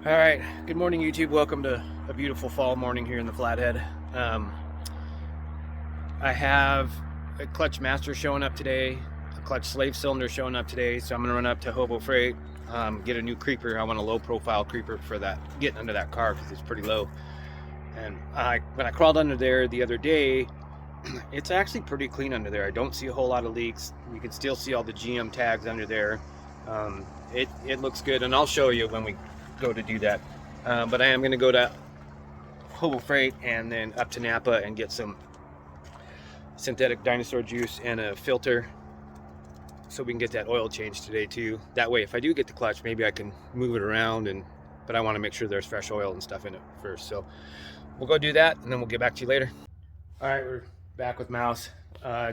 All right, good morning YouTube. Welcome to a beautiful fall morning here in the Flathead. I have a clutch master showing up today, a clutch slave cylinder showing up today, so I'm gonna run up to Hobo Freight, get a new creeper. I want a low profile creeper for that, getting under that car because it's pretty low. And when I crawled under there the other day, it's actually pretty clean under there. I don't see a whole lot of leaks. You can still see all the GM tags under there. It looks good, and I'll show you when we go to do that. But I am going to go to Hobo Freight and then up to Napa and get some synthetic dinosaur juice and a filter so we can get that oil changed today too. That way, if I do get the clutch, maybe I can move it around, but I want to make sure there's fresh oil and stuff in it first. So we'll go do that, and then we'll get back to you later. All right, we're back with Mouse.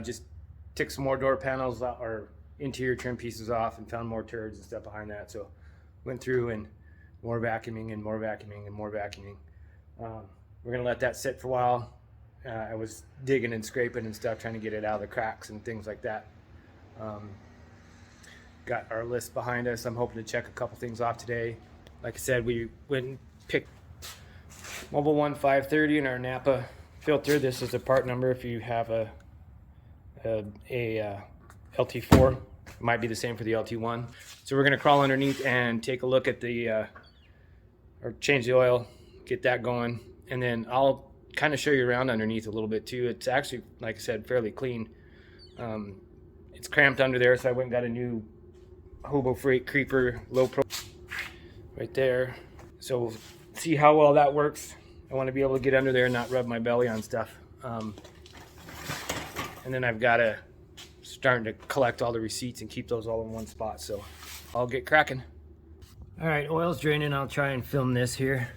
Just took some more door panels or interior trim pieces off and found more turds and stuff behind that. So went through and more vacuuming and more vacuuming and more vacuuming. We're gonna let that sit for a while. I was digging and scraping and stuff, trying to get it out of the cracks and things like that. Got our list behind us. I'm hoping to check a couple things off today. Like I said, we went and picked Mobile 1 530 in our Napa filter. This is the part number if you have a LT4. It might be the same for the LT1. So we're gonna crawl underneath and take a look at or change the oil, get that going, and then I'll kind of show you around underneath a little bit too. It's actually, like I said, fairly clean. It's cramped under there, so I went and got a new Hobo Freight creeper, low pro right there. So we'll see how well that works. I want to be able to get under there and not rub my belly on stuff. And then I've got to starting to collect all the receipts and keep those all in one spot. So I'll get cracking. All right, oil's draining. I'll try and film this here.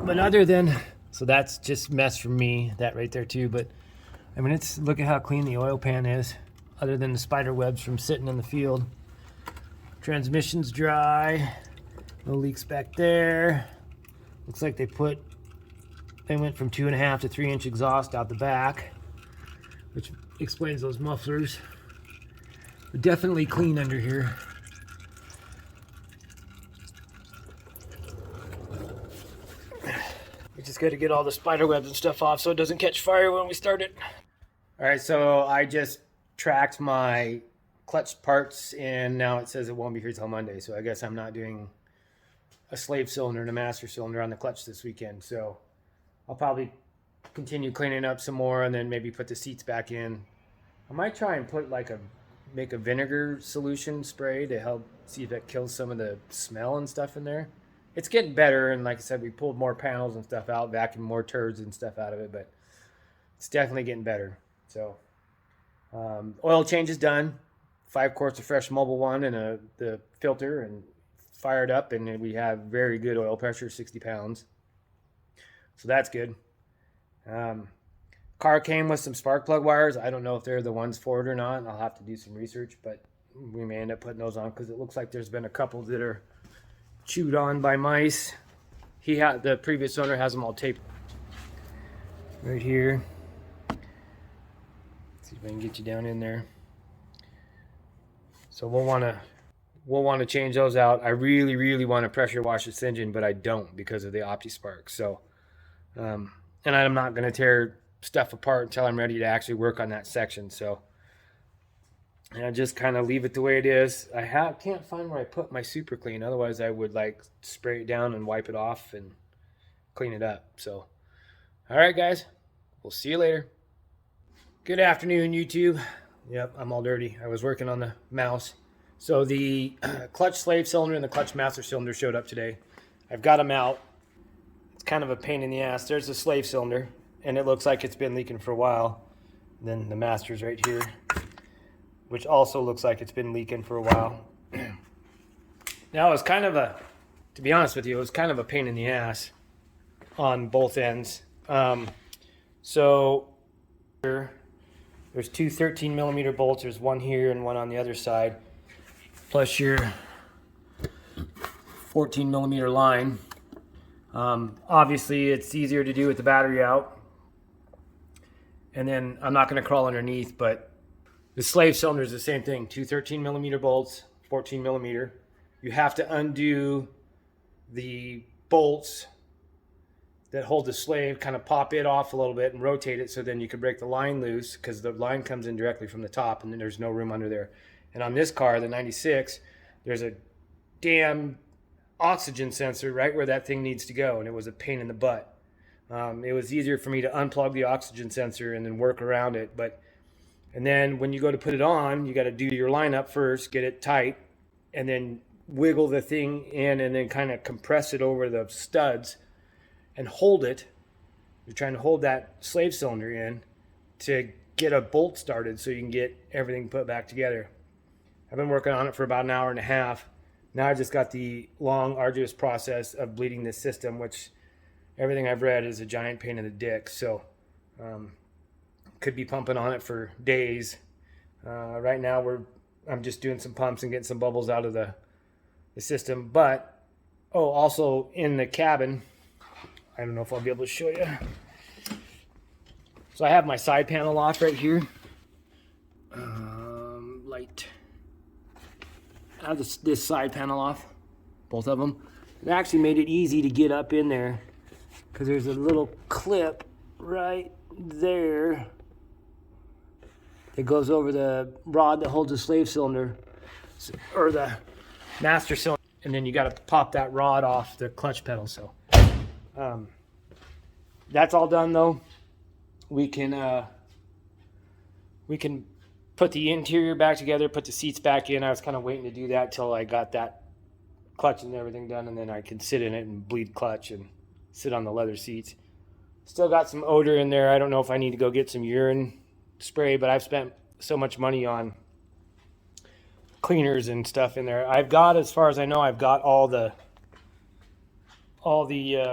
But other than, so that's just mess from me, that right there too. But I mean, look at how clean the oil pan is, other than the spider webs from sitting in the field. Transmission's dry, no leaks back there. Looks like they went from 2.5 to 3 inch exhaust out the back, which explains those mufflers. But definitely clean under here. We just got to get all the spider webs and stuff off so it doesn't catch fire when we start it. All right, so I just tracked my clutch parts, and now it says it won't be here till Monday. So I guess I'm not doing a slave cylinder and a master cylinder on the clutch this weekend. So I'll probably continue cleaning up some more and then maybe put the seats back in. I might try and put make a vinegar solution spray to help see if that kills some of the smell and stuff in there. It's getting better, and like I said, we pulled more panels and stuff out, vacuumed more turds and stuff out of it, but it's definitely getting better. So oil change is done. 5 quarts of fresh Mobile 1 and the filter, and fired up, and we have very good oil pressure, 60 pounds. So that's good. Car came with some spark plug wires. I don't know if they're the ones for it or not. I'll have to do some research, but we may end up putting those on because it looks like there's been a couple that are chewed on by mice. The previous owner has them all taped right here. Let's see if I can get you down in there. So we'll want to change those out. I really, really want to pressure wash this engine, but I don't because of the OptiSpark. So, and I'm not going to tear stuff apart until I'm ready to actually work on that section. So, and I just kind of leave it the way it is. I can't find where I put my super clean. Otherwise, I would spray it down and wipe it off and clean it up. So, all right, guys, we'll see you later. Good afternoon, YouTube. Yep, I'm all dirty. I was working on the mouse. So the clutch slave cylinder and the clutch master cylinder showed up today. I've got them out. It's kind of a pain in the ass. There's the slave cylinder, and it looks like it's been leaking for a while. And then the master's right here, which also looks like it's been leaking for a while. Now, it was to be honest with you, it was kind of a pain in the ass on both ends. So there's two 13 millimeter bolts. There's one here and one on the other side, plus your 14 millimeter line. Obviously, it's easier to do with the battery out. And then I'm not going to crawl underneath, but the slave cylinder is the same thing. Two 13 millimeter bolts, 14 millimeter. You have to undo the bolts that hold the slave kind of pop it off a little bit and rotate it, so then you can break the line loose, because the line comes in directly from the top and then there's no room under there. And on this car, the 96, there's a damn oxygen sensor right where that thing needs to go, and it was a pain in the butt. It was easier for me to unplug the oxygen sensor and then work around it, and then when you go to put it on, you got to do your lineup first, get it tight, and then wiggle the thing in and then kind of compress it over the studs and hold it. You're trying to hold that slave cylinder in to get a bolt started so you can get everything put back together. I've been working on it for about an hour and a half. Now I just got the long, arduous process of bleeding this system, which everything I've read is a giant pain in the dick. So could be pumping on it for days. Right now I'm just doing some pumps and getting some bubbles out of the system. But also in the cabin, I don't know if I'll be able to show you. So I have my side panel off right here. Light. I have this side panel off, both of them. It actually made it easy to get up in there because there's a little clip right there that goes over the rod that holds the slave cylinder, or the master cylinder, and then you got to pop that rod off the clutch pedal. So that's all done though. We can put the interior back together, put the seats back in. I was kind of waiting to do that till I got that clutch and everything done, and then I can sit in it and bleed clutch and sit on the leather seats. Still got some odor in there. I don't know if I need to go get some urine spray, but I've spent so much money on cleaners and stuff in there. I've got, as far as I know, I've got all the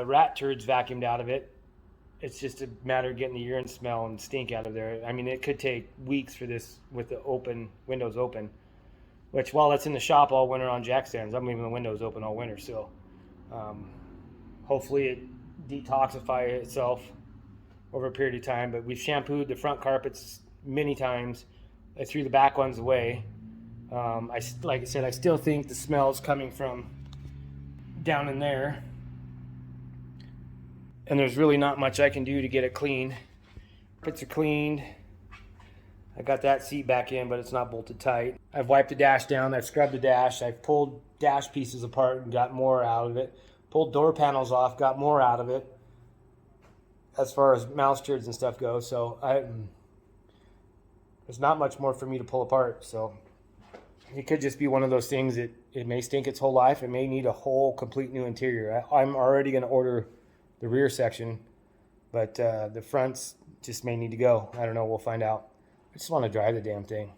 rat turds vacuumed out of it. It's just a matter of getting the urine smell and stink out of there. I mean, it could take weeks for this with the windows open, which while it's in the shop all winter on jack stands, I'm leaving the windows open all winter. So hopefully it detoxifies itself over a period of time. But we've shampooed the front carpets many times. I threw the back ones away. Like I said, I still think the smell is coming from down in there. And there's really not much I can do to get it clean. Carpets are cleaned. I got that seat back in, but it's not bolted tight. I've wiped the dash down. I've scrubbed the dash. I've pulled dash pieces apart and got more out of it. Pulled door panels off, got more out of it as far as mouse turds and stuff go. So there's not much more for me to pull apart. So it could just be one of those things that it may stink its whole life. It may need a whole complete new interior. I'm already going to order the rear section, but the fronts just may need to go. I don't know. We'll find out. I just want to drive the damn thing.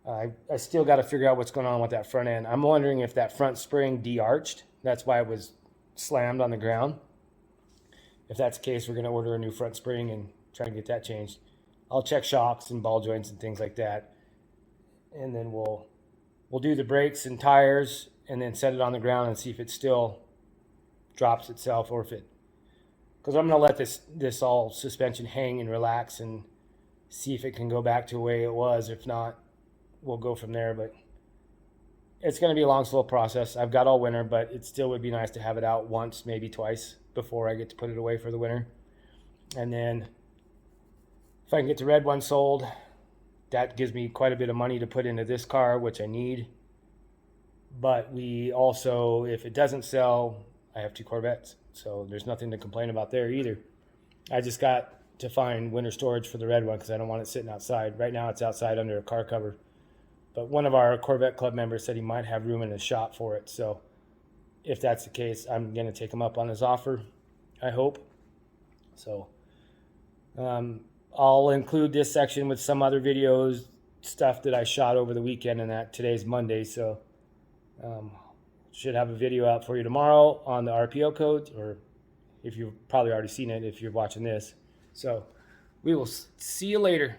I still got to figure out what's going on with that front end. I'm wondering if that front spring de-arched. That's why it was slammed on the ground. If that's the case, we're going to order a new front spring and try and get that changed. I'll check shocks and ball joints and things like that, and then we'll do the brakes and tires, and then set it on the ground and see if it still drops itself, or if it, because I'm going to let this all suspension hang and relax and see if it can go back to the way it was. If not, we'll go from there. But it's going to be a long, slow process. I've got all winter, but it still would be nice to have it out once, maybe twice, before I get to put it away for the winter. And then if I can get the red one sold, that gives me quite a bit of money to put into this car, which I need. But we also, if it doesn't sell, I have 2 Corvettes, so there's nothing to complain about there either. I just got to find winter storage for the red one because I don't want it sitting outside. Right now it's outside under a car cover. But one of our Corvette Club members said he might have room in his shop for it. So if that's the case, I'm going to take him up on his offer, I hope. So I'll include this section with some other videos, stuff that I shot over the weekend, and that today's Monday. So should have a video out for you tomorrow on the RPO code, or if you've probably already seen it if you're watching this. So we will see you later.